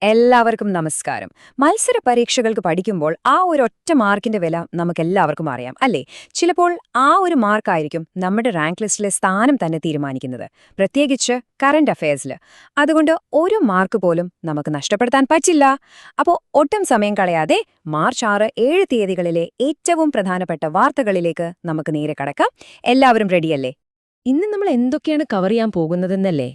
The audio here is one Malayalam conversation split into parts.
എല്ലാവർക്കും നമസ്കാരം. മത്സര പരീക്ഷകൾക്ക് പഠിക്കുമ്പോൾ ആ ഒരൊറ്റ മാർക്കിന്റെ വില നമുക്കെല്ലാവർക്കും അറിയാം അല്ലേ? ചിലപ്പോൾ ആ ഒരു മാർക്കായിരിക്കും നമ്മുടെ റാങ്ക് ലിസ്റ്റിലെ സ്ഥാനം തന്നെ തീരുമാനിക്കുന്നത്, പ്രത്യേകിച്ച് കറന്റ് അഫയേഴ്സിൽ. അതുകൊണ്ട് ഒരു മാർക്ക് പോലും നമുക്ക് നഷ്ടപ്പെടുത്താൻ പറ്റില്ല. അപ്പോൾ ഒട്ടും സമയം കളയാതെ മാർച്ച് 6, 7 തീയതികളിലെ ഏറ്റവും പ്രധാനപ്പെട്ട വാർത്തകളിലേക്ക് നമുക്ക് നേരെ കടക്കാം. എല്ലാവരും റെഡിയല്ലേ? ഇന്ന് നമ്മൾ എന്തൊക്കെയാണ് കവർ ചെയ്യാൻ പോകുന്നതെന്നല്ലേ?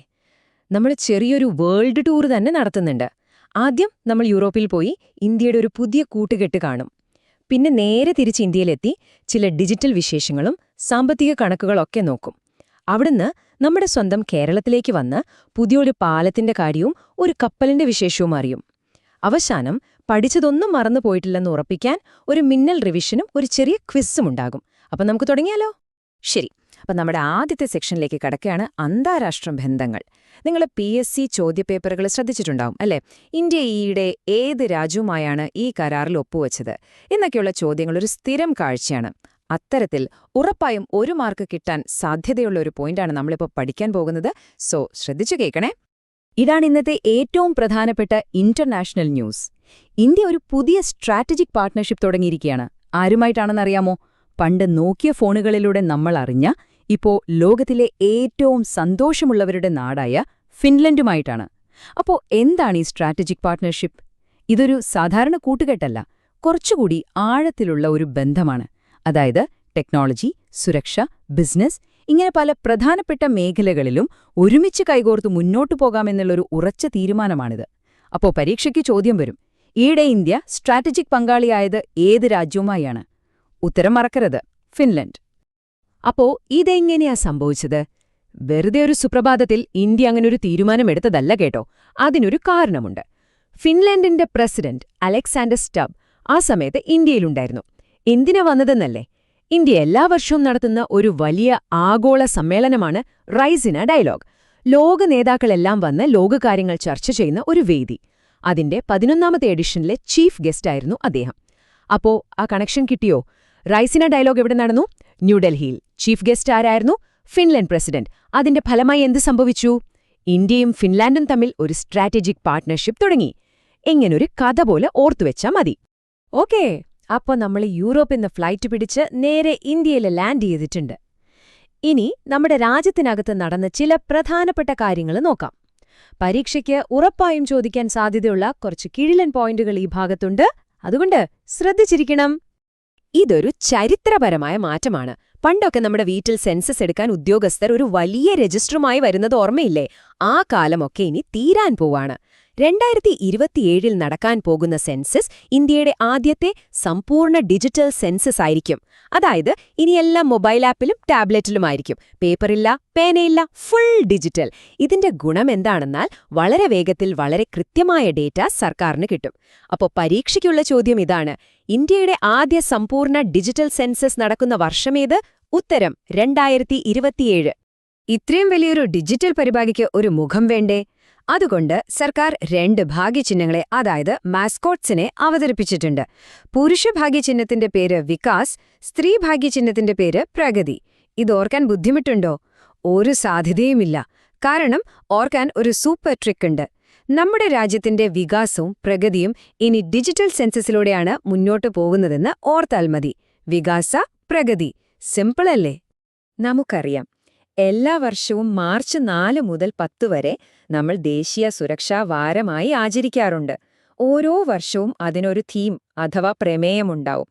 നമ്മൾ ചെറിയൊരു വേൾഡ് ടൂർ തന്നെ നടത്തുന്നുണ്ട്. ആദ്യം നമ്മൾ യൂറോപ്പിൽ പോയി ഇന്ത്യയുടെ ഒരു പുതിയ കൂട്ടുകെട്ട് കാണും. പിന്നെ നേരെ തിരിച്ച് ഇന്ത്യയിലെത്തി ചില ഡിജിറ്റൽ വിശേഷങ്ങളും സാമ്പത്തിക കണക്കുകളൊക്കെ നോക്കും. അവിടുന്ന് നമ്മുടെ സ്വന്തം കേരളത്തിലേക്ക് വന്ന് പുതിയൊരു പാലത്തിന്റെ കാര്യവും ഒരു കപ്പലിന്റെ വിശേഷവും അറിയും. അവസാനം പഠിച്ചതൊന്നും മറന്നു പോയിട്ടില്ലെന്ന് ഉറപ്പിക്കാൻ ഒരു മിന്നൽ റിവിഷനും ഒരു ചെറിയ ക്വിസും ഉണ്ടാകും. അപ്പം നമുക്ക് തുടങ്ങിയാലോ? ശരി. അപ്പം നമ്മുടെ ആദ്യത്തെ സെക്ഷനിലേക്ക് കടക്കുകയാണ് അന്താരാഷ്ട്ര ബന്ധങ്ങൾ. നിങ്ങൾ PSC ചോദ്യപേപ്പറുകൾ ശ്രദ്ധിച്ചിട്ടുണ്ടാവും അല്ലേ? ഇന്ത്യ ഈയിടെ ഏത് രാജ്യവുമായാണ് ഈ കരാറിൽ ഒപ്പുവെച്ചത് എന്നൊക്കെയുള്ള ചോദ്യങ്ങൾ ഒരു സ്ഥിരം കാഴ്ചയാണ്. അത്തരത്തിൽ ഉറപ്പായും ഒരു മാർക്ക് കിട്ടാൻ സാധ്യതയുള്ള ഒരു പോയിന്റാണ് നമ്മളിപ്പോൾ പഠിക്കാൻ പോകുന്നത്. സോ ശ്രദ്ധിച്ചു കേൾക്കണേ. ഇതാണ് ഇന്നത്തെ ഏറ്റവും പ്രധാനപ്പെട്ട ഇന്റർനാഷണൽ ന്യൂസ്. ഇന്ത്യ ഒരു പുതിയ സ്ട്രാറ്റജിക് പാർട്ട്ണർഷിപ്പ് തുടങ്ങിയിരിക്കുകയാണ്. ആരുമായിട്ടാണെന്നറിയാമോ? പണ്ട് നോക്കിയ ഫോണുകളിലൂടെ നമ്മൾ അറിഞ്ഞ, ഇപ്പോ ലോകത്തിലെ ഏറ്റവും സന്തോഷമുള്ളവരുടെ നാടായ ഫിൻലൻഡുമായിട്ടാണ്. അപ്പോ എന്താണ് ഈ സ്ട്രാറ്റജിക് പാർട്ട്ണർഷിപ്പ്? ഇതൊരു സാധാരണ കൂട്ടുകെട്ടല്ല, കുറച്ചുകൂടി ആഴത്തിലുള്ള ഒരു ബന്ധമാണ്. അതായത് ടെക്നോളജി, സുരക്ഷ, ബിസിനസ്, ഇങ്ങനെ പല പ്രധാനപ്പെട്ട മേഖലകളിലും ഒരുമിച്ച് കൈകോർത്ത് മുന്നോട്ടു പോകാമെന്നുള്ളൊരു ഉറച്ച തീരുമാനമാണിത്. അപ്പോ പരീക്ഷയ്ക്ക് ചോദ്യം വരും, ഈയിടെ ഇന്ത്യ സ്ട്രാറ്റജിക് പങ്കാളിയായത് ഏത് രാജ്യവുമായാണ്? ഉത്തരം മറക്കരുത്, ഫിൻലൻഡ്. അപ്പോ ഇതെങ്ങനെയാ സംഭവിച്ചത്? വെറുതെ ഒരു സുപ്രഭാതത്തിൽ ഇന്ത്യ അങ്ങനൊരു തീരുമാനമെടുത്തതല്ല കേട്ടോ. അതിനൊരു കാരണമുണ്ട്. ഫിൻലൻഡിന്റെ പ്രസിഡന്റ് അലക്സാണ്ടർ സ്റ്റബ് ആ സമയത്ത് ഇന്ത്യയിലുണ്ടായിരുന്നു. എന്തിനാ വന്നതെന്നല്ലേ? ഇന്ത്യ എല്ലാ വർഷവും നടത്തുന്ന ഒരു വലിയ ആഗോള സമ്മേളനമാണ് റൈസിന ഡയലോഗ്. ലോക നേതാക്കളെല്ലാം വന്ന് ലോകകാര്യങ്ങൾ ചർച്ച ചെയ്യുന്ന ഒരു വേദി. അതിന്റെ 11ാമത്തെ എഡിഷനിലെ ചീഫ് ഗസ്റ്റായിരുന്നു അദ്ദേഹം. അപ്പോ ആ കണക്ഷൻ കിട്ടിയോ? റൈസിന ഡയലോഗ് എവിടെ നടന്നു? ന്യൂഡൽഹിയിൽ. ചീഫ് ഗസ്റ്റ് ആരായിരുന്നു? Finland president. അതിന്റെ ഫലമായി എന്ത് സംഭവിച്ചു? ഇന്ത്യയും ഫിൻലാൻഡും തമ്മിൽ ഒരു സ്ട്രാറ്റജിക് പാർട്ട്ണർഷിപ്പ് തുടങ്ങി. എങ്ങനൊരു കഥ പോലെ ഓർത്തുവെച്ചാ മതി. ഓക്കേ, അപ്പോൾ നമ്മൾ യൂറോപ്പിൽ ഫ്ലൈറ്റ് പിടിച്ച് നേരെ ഇന്ത്യയിൽ ലാൻഡ് ചെയ്തിട്ടുണ്ട്. ഇനി നമ്മുടെ രാജ്യത്തിനകത്ത് നടന്ന ചില പ്രധാനപ്പെട്ട കാര്യങ്ങൾ നോക്കാം. പരീക്ഷയ്ക്ക് ഉറപ്പായും ചോദിക്കാൻ സാധ്യതയുള്ള കുറച്ച് കിഴിലൻ പോയിന്റുകൾ ഈ ഭാഗത്തുണ്ട്. അതുകൊണ്ട് ശ്രദ്ധിച്ചിരിക്കണം. ഇതൊരു ചരിത്രപരമായ മാറ്റമാണ്. പണ്ടൊക്കെ നമ്മുടെ വീട്ടിൽ സെൻസസ് എടുക്കാൻ ഉദ്യോഗസ്ഥർ ഒരു വലിയ രജിസ്റ്ററുമായി വരുന്നത് ഓർമ്മയില്ലേ? ആ കാലമൊക്കെ ഇനി തീരാൻ പോവാണ്. 2027 നടക്കാൻ പോകുന്ന സെൻസസ് ഇന്ത്യയുടെ ആദ്യത്തെ സമ്പൂർണ്ണ ഡിജിറ്റൽ സെൻസസ് ആയിരിക്കും. അതായത് ഇനിയെല്ലാം മൊബൈൽ ആപ്പിലും ടാബ്ലറ്റിലുമായിരിക്കും. പേപ്പറില്ല, പേനയില്ല, ഫുൾ ഡിജിറ്റൽ. ഇതിന്റെ ഗുണം എന്താണെന്നാൽ വളരെ വേഗത്തിൽ വളരെ കൃത്യമായ ഡേറ്റ സർക്കാരിന് കിട്ടും. അപ്പോൾ പരീക്ഷയ്ക്കുള്ള ചോദ്യം ഇതാണ്: ഇന്ത്യയുടെ ആദ്യ സമ്പൂർണ്ണ ഡിജിറ്റൽ സെൻസസ് നടക്കുന്ന വർഷമേത്? ഉത്തരം 2027. ഇത്രയും വലിയൊരു ഡിജിറ്റൽ പരിപാടിക്ക് ഒരു മുഖം വേണ്ടേ? അതുകൊണ്ട് സർക്കാർ 2 ഭാഗ്യചിഹ്നങ്ങളെ, അതായത് മാസ്കോട്ട്സിനെ അവതരിപ്പിച്ചിട്ടുണ്ട്. പുരുഷ ഭാഗ്യചിഹ്നത്തിന്റെ പേര് വികാസ്, സ്ത്രീ ഭാഗ്യചിഹ്നത്തിന്റെ പേര് പ്രഗതി. ഇതോർക്കാൻ ബുദ്ധിമുട്ടുണ്ടോ? ഒരു സാധ്യതയുമില്ല. കാരണം ഓർക്കാൻ ഒരു സൂപ്പർ ട്രിക്ക് ഉണ്ട്. നമ്മുടെ രാജ്യത്തിന്റെ വികാസവും പ്രഗതിയും ഇനി ഡിജിറ്റൽ സെൻസസിലൂടെയാണ് മുന്നോട്ടു പോകുന്നതെന്ന് ഓർത്താൽ മതി. വികാസ, പ്രഗതി. സിമ്പിളല്ലേ? നമുക്കറിയാം, എല്ലാ വർഷവും മാർച്ച് 4 മുതൽ 10 വരെ നമ്മൾ ദേശീയ സുരക്ഷാ വാരമായി ആചരിക്കാറുണ്ട്. ഓരോ വർഷവും അതിനൊരു തീം അഥവാ പ്രമേയമുണ്ടാവും.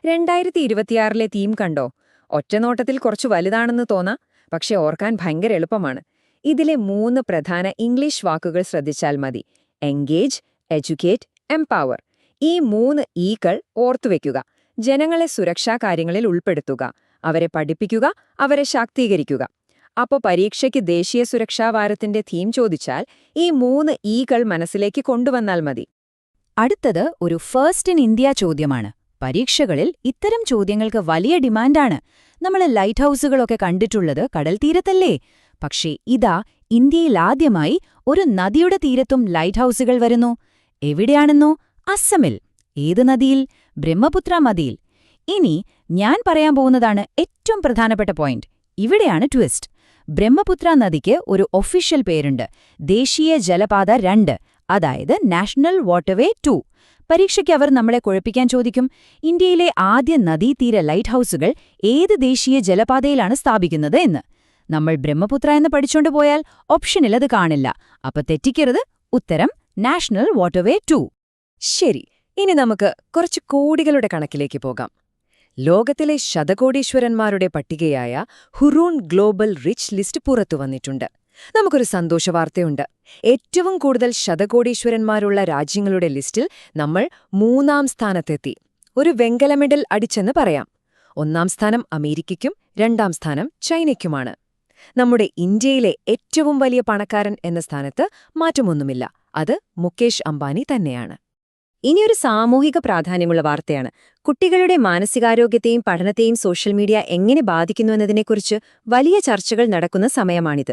2026 തീം കണ്ടോ? ഒറ്റനോട്ടത്തിൽ കുറച്ചു വലുതാണെന്ന് തോന്നാം, പക്ഷെ ഓർക്കാൻ ഭയങ്കര എളുപ്പമാണ്. ഇതിലെ 3 പ്രധാന ഇംഗ്ലീഷ് വാക്കുകൾ ശ്രദ്ധിച്ചാൽ മതി: എൻഗേജ്, എഡ്യൂക്കേറ്റ്, എംപവർ. ഈ 3 ഈകൾ ഓർത്തുവെക്കുക. ജനങ്ങളെ സുരക്ഷാ കാര്യങ്ങളിൽ ഉൾപ്പെടുത്തുക, അവരെ പഠിപ്പിക്കുക, അവരെ ശാക്തീകരിക്കുക. അപ്പോൾ പരീക്ഷയ്ക്ക് ദേശീയ സുരക്ഷാ വാരത്തിന്റെ തീം ചോദിച്ചാൽ ഈ 3 ഈകൾ മനസ്സിലേക്ക് കൊണ്ടുവന്നാൽ മതി. അടുത്തത് ഒരു ഫസ്റ്റ് ഇൻ ഇന്ത്യ ചോദ്യമാണ്. പരീക്ഷകളിൽ ഇത്തരം ചോദ്യങ്ങൾക്ക് വലിയ ഡിമാൻഡാണ്. നമ്മൾ ലൈറ്റ് ഹൗസുകളൊക്കെ കണ്ടിട്ടുള്ളത് കടൽ തീരത്തല്ലേ? പക്ഷേ ഇതാ, ഇന്ത്യയിൽ ആദ്യമായി ഒരു നദിയുടെ തീരത്തും ലൈറ്റ് ഹൗസുകൾ വരുന്നു. എവിടെയാണെന്നോ? അസമിൽ. ഏത് നദിയിൽ? ബ്രഹ്മപുത്ര നദിയിൽ. ഇനി ഞാൻ പറയാൻ പോകുന്നതാണ് ഏറ്റവും പ്രധാനപ്പെട്ട പോയിന്റ്. ഇവിടെയാണ് ട്വിസ്റ്റ്. ബ്രഹ്മപുത്ര നദിക്ക് ഒരു ഒഫീഷ്യൽ പേരുണ്ട്: ദേശീയ ജലപാത 2, അതായത് നാഷണൽ വാട്ടർവേ 2. പരീക്ഷയ്ക്ക് അവർ നമ്മളെ കുഴപ്പിക്കാൻ ചോദിക്കും, ഇന്ത്യയിലെ ആദ്യ നദീതീര ലൈറ്റ് ഹൌസുകൾ ഏത് ദേശീയ ജലപാതയിലാണ് സ്ഥാപിക്കുന്നത് എന്ന്. നമ്മൾ ബ്രഹ്മപുത്ര എന്ന് പഠിച്ചോണ്ട് പോയാൽ ഓപ്ഷനിൽ അത് കാണില്ല. അപ്പൊ തെറ്റിക്കരുത്, ഉത്തരം നാഷണൽ വാട്ടർവേ 2. ശരി, ഇനി നമുക്ക് കുറച്ച് കോടികളുടെ കണക്കിലേക്ക് പോകാം. ലോകത്തിലെ ശതകോടീശ്വരന്മാരുടെ പട്ടികയായ ഹുറൂൺ ഗ്ലോബൽ റിച്ച് ലിസ്റ്റ് പുറത്തു വന്നിട്ടുണ്ട്. നമുക്കൊരു സന്തോഷവാർത്തയുണ്ട്. ഏറ്റവും കൂടുതൽ ശതകോടീശ്വരന്മാരുള്ള രാജ്യങ്ങളുടെ ലിസ്റ്റിൽ നമ്മൾ 3-ാം സ്ഥാനത്തെത്തി. ഒരു വെങ്കല മെഡൽ അടിച്ചെന്ന് പറയാം. 1-ാം സ്ഥാനം അമേരിക്കയ്ക്കും 2-ാം സ്ഥാനം ചൈനയ്ക്കുമാണ്. നമ്മുടെ ഇന്ത്യയിലെ ഏറ്റവും വലിയ പണക്കാരൻ എന്ന സ്ഥാനത്ത് മാറ്റമൊന്നുമില്ല. അത് മുകേഷ് അംബാനി തന്നെയാണ്. ഇനിയൊരു സാമൂഹിക പ്രാധാന്യമുള്ള വാർത്തയാണ്. കുട്ടികളുടെ മാനസികാരോഗ്യത്തെയും പഠനത്തെയും സോഷ്യൽ മീഡിയ എങ്ങനെ ബാധിക്കുന്നുവെന്നതിനെക്കുറിച്ച് വലിയ ചർച്ചകൾ നടക്കുന്ന സമയമാണിത്.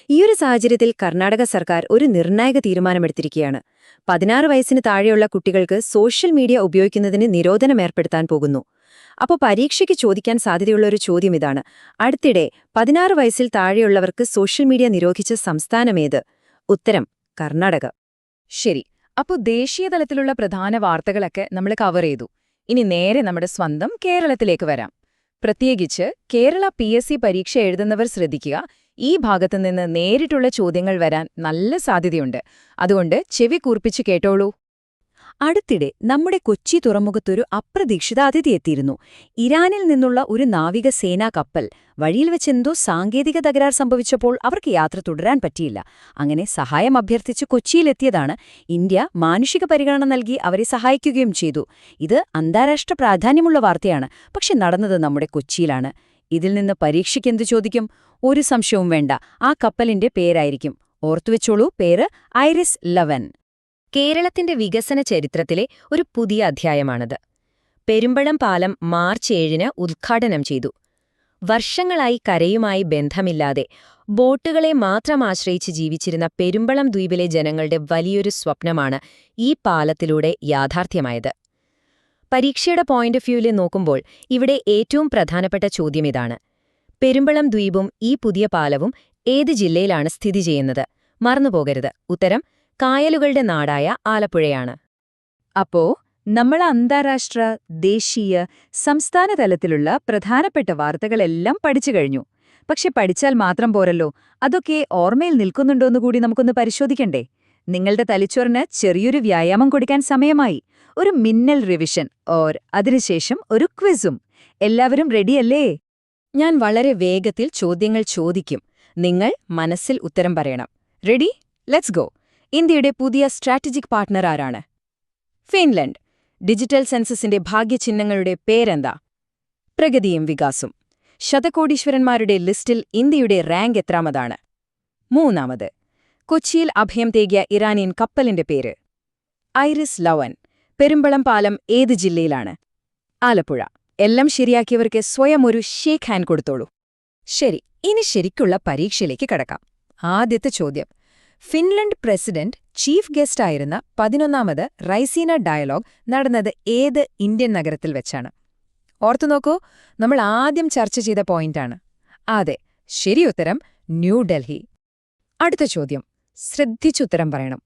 ഈയൊരു സാഹചര്യത്തിൽ കർണാടക സർക്കാർ ഒരു നിർണായക തീരുമാനമെടുത്തിരിക്കുകയാണ്. 16 വയസ്സിന് താഴെയുള്ള കുട്ടികൾക്ക് സോഷ്യൽ മീഡിയ ഉപയോഗിക്കുന്നതിന് നിരോധനം ഏർപ്പെടുത്താൻ പോകുന്നു. അപ്പോൾ പരീക്ഷയ്ക്ക് ചോദിക്കാൻ സാധ്യതയുള്ള ഒരു ചോദ്യം ഇതാണ്: അടുത്തിടെ 16 വയസ്സിൽ താഴെയുള്ളവർക്ക് സോഷ്യൽ മീഡിയ നിരോധിച്ച സംസ്ഥാനമേത്? ഉത്തരം കർണാടക. ശരി, അപ്പോൾ ദേശീയ തലത്തിലുള്ള പ്രധാന വാർത്തകളൊക്കെ നമ്മൾ കവർ ചെയ്തു. ഇനി നേരെ നമ്മുടെ സ്വന്തം കേരളത്തിലേക്ക് വരാം. പ്രത്യേകിച്ച് കേരള PSC പരീക്ഷ എഴുതുന്നവർ ശ്രദ്ധിക്കുക, ഈ ഭാഗത്തുനിന്ന് നേരിട്ടുള്ള ചോദ്യങ്ങൾ വരാൻ നല്ല സാധ്യതയുണ്ട്. അതുകൊണ്ട് ചെവി കൂർപ്പിച്ച് കേട്ടോളൂ. അടുത്തിടെ നമ്മുടെ കൊച്ചി തുറമുഖത്തൊരു അപ്രതീക്ഷിത അതിഥി എത്തിയിരുന്നു. ഇറാനിൽ നിന്നുള്ള ഒരു നാവികസേനാ കപ്പൽ വഴിയിൽ വെച്ചെന്തോ സാങ്കേതിക തകരാർ സംഭവിച്ചപ്പോൾ അവർക്ക് യാത്ര തുടരാൻ പറ്റിയില്ല. അങ്ങനെ സഹായം അഭ്യർത്ഥിച്ച് കൊച്ചിയിലെത്തിയതാണ്. ഇന്ത്യ മാനുഷിക പരിഗണന നൽകി അവരെ സഹായിക്കുകയും ചെയ്തു. ഇത് അന്താരാഷ്ട്ര പ്രാധാന്യമുള്ള വാർത്തയാണ്. പക്ഷെ നടന്നത് നമ്മുടെ കൊച്ചിയിലാണ്. ഇതിൽ നിന്ന് പരീക്ഷയ്ക്കെന്തു ചോദിക്കും? ഒരു സംശയവും വേണ്ട, ആ കപ്പലിന്റെ പേരായിരിക്കും. ഓർത്തുവെച്ചോളൂ, പേര് ഐറിസ് 11. കേരളത്തിന്റെ വികസന ചരിത്രത്തിലെ ഒരു പുതിയ അധ്യായമാണത്. പെരുമ്പളം പാലം മാർച്ച് 7-ന് ഉദ്ഘാടനം ചെയ്തു. വർഷങ്ങളായി കരയുമായി ബന്ധമില്ലാതെ ബോട്ടുകളെ മാത്രം ആശ്രയിച്ച് ജീവിച്ചിരുന്ന പെരുമ്പളം ദ്വീപിലെ ജനങ്ങളുടെ വലിയൊരു സ്വപ്നമാണ് ഈ പാലത്തിലൂടെ യാഥാർത്ഥ്യമായത്. പരീക്ഷയുടെ പോയിന്റ് ഓഫ് വ്യൂവിൽ നോക്കുമ്പോൾ ഇവിടെ ഏറ്റവും പ്രധാനപ്പെട്ട ചോദ്യമിതാണ്: പെരുമ്പളം ദ്വീപും ഈ പുതിയ പാലവും ഏത് ജില്ലയിലാണ് സ്ഥിതി ചെയ്യുന്നത്? മറന്നുപോകരുത്, ഉത്തരം കായലുകളുടെ നാടായ ആലപ്പുഴയാണ്. അപ്പോ നമ്മൾ അന്താരാഷ്ട്ര, ദേശീയ, സംസ്ഥാന തലത്തിലുള്ള പ്രധാനപ്പെട്ട വാർത്തകളെല്ലാം പഠിച്ചു കഴിഞ്ഞു. പക്ഷെ പഠിച്ചാൽ മാത്രം പോരല്ലോ, അതൊക്കെ ഓർമ്മയിൽ നിൽക്കുന്നുണ്ടോന്നുകൂടി നമുക്കൊന്ന് പരിശോധിക്കണ്ടേ? നിങ്ങളുടെ തലച്ചോറിന് ചെറിയൊരു വ്യായാമം കൊടുക്കാൻ സമയമായി. ഒരു മിന്നൽ റിവിഷൻ അതിനുശേഷം ഒരു ക്വിസും. എല്ലാവരും റെഡിയല്ലേ? ഞാൻ വളരെ വേഗത്തിൽ ചോദ്യങ്ങൾ ചോദിക്കും. നിങ്ങൾ മനസ്സിൽ ഉത്തരം പറയണം. റെഡി? Let's go. ഇന്ത്യയുടെ പുതിയ സ്ട്രാറ്റജിക് പാർട്ട്ണർ ആരാണ്? ഫിൻലൻഡ്. ഡിജിറ്റൽ സെൻസസിന്റെ ഭാഗ്യചിഹ്നങ്ങളുടെ പേരെന്താ? പ്രഗതിയും വികാസും. ശതകോടീശ്വരന്മാരുടെ ലിസ്റ്റിൽ ഇന്ത്യയുടെ റാങ്ക് എത്രാമതാണ്? 3-ാമത്. കൊച്ചിയിൽ അഭയം തേകിയ ഇറാനിയൻ കപ്പലിന്റെ പേര്? ഐറിസ് 11. പെരുമ്പളം പാലം ഏത് ജില്ലയിലാണ്? ആലപ്പുഴ. എല്ലാം ശരിയാക്കിയവർക്ക് സ്വയം ഒരു ഷേക്ക് ഹാൻഡ് കൊടുത്തോളൂ. ശരി, ഇനി ശരിക്കുള്ള പരീക്ഷയിലേക്ക് കടക്കാം. ആദ്യത്തെ ചോദ്യം: ഫിൻലൻഡ് പ്രസിഡന്റ് ചീഫ് ഗസ്റ്റായിരുന്ന 11-ാമത് റൈസീന ഡയലോഗ് നടന്നത് ഏത് ഇന്ത്യൻ നഗരത്തിൽ വെച്ചാണ്? ഓർത്തുനോക്കൂ, നമ്മൾ ആദ്യം ചർച്ച ചെയ്ത പോയിന്റാണ്. അതെ, ശരി ഉത്തരം ന്യൂഡൽഹി. അടുത്ത ചോദ്യം, ശ്രദ്ധിച്ചുത്തരം പറയണം.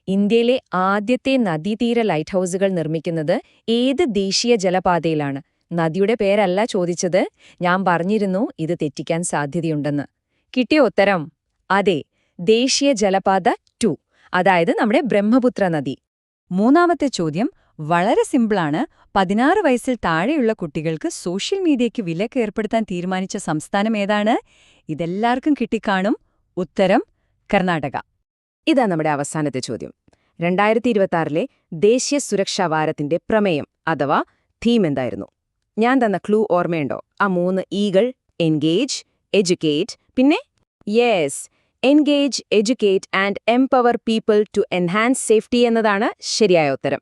ഇന്ത്യയിലെ ആദ്യത്തെ നദീതീര ലൈറ്റ് ഹൌസുകൾ നിർമ്മിക്കുന്നത് ഏത് ദേശീയ ജലപാതയിലാണ്? നദിയുടെ പേരല്ല ചോദിച്ചത്. ഞാൻ പറഞ്ഞിരുന്നു ഇത് തെറ്റിക്കാൻ സാധ്യതയുണ്ടെന്ന്. കിട്ടിയ ഉത്തരം അതെ, ദേശീയ ജലപാത 2, അതായത് നമ്മുടെ ബ്രഹ്മപുത്ര നദി. 3-ാമത്തെ ചോദ്യം വളരെ സിമ്പിളാണ്. 16 വയസ്സിൽ താഴെയുള്ള കുട്ടികൾക്ക് സോഷ്യൽ മീഡിയയ്ക്ക് വിലക്ക് ഏർപ്പെടുത്താൻ തീരുമാനിച്ച സംസ്ഥാനം ഏതാണ്? ഇതെല്ലാവർക്കും കിട്ടിക്കാണും. ഉത്തരം കർണാടക. ഇതാ നമ്മുടെ അവസാനത്തെ ചോദ്യം. 2026-ലെ ദേശീയ സുരക്ഷാ വാരത്തിന്റെ പ്രമേയം അഥവാ തീം എന്തായിരുന്നു? ഞാൻ തന്ന ക്ലൂ ഓർമ്മയുണ്ടോ? ആ 3 ഈകൾ: എൻഗേജ്, എഡ്യൂക്കേറ്റ്, പിന്നെ yes, engage, educate and empower people to enhance safety എന്നതാണ് ശരിയായ ഉത്തരം.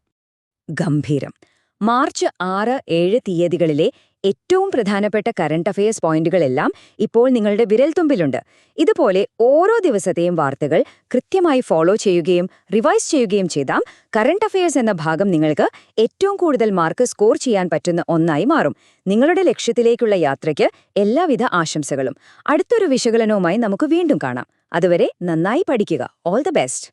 ഗംഭീരം. മാർച്ച് 6, 7 തീയതികളിലെ ഏറ്റവും പ്രധാനപ്പെട്ട കറന്റ് അഫയേഴ്സ് പോയിന്റുകളെല്ലാം ഇപ്പോൾ നിങ്ങളുടെ വിരൽത്തുമ്പിലുണ്ട്. ഇതുപോലെ ഓരോ ദിവസത്തെയും വാർത്തകൾ കൃത്യമായി ഫോളോ ചെയ്യുകയും റിവൈസ് ചെയ്യുകയും ചെയ്താൽ കറന്റ് അഫയേഴ്സ് എന്ന ഭാഗം നിങ്ങൾക്ക് ഏറ്റവും കൂടുതൽ മാർക്ക് സ്കോർ ചെയ്യാൻ പറ്റുന്ന ഒന്നായി മാറും. നിങ്ങളുടെ ലക്ഷ്യത്തിലേക്കുള്ള യാത്രയ്ക്ക് എല്ലാവിധ ആശംസകളും. അടുത്തൊരു വിശകലനവുമായി നമുക്ക് വീണ്ടും കാണാം. അതുവരെ നന്നായി പഠിക്കുക. All the best.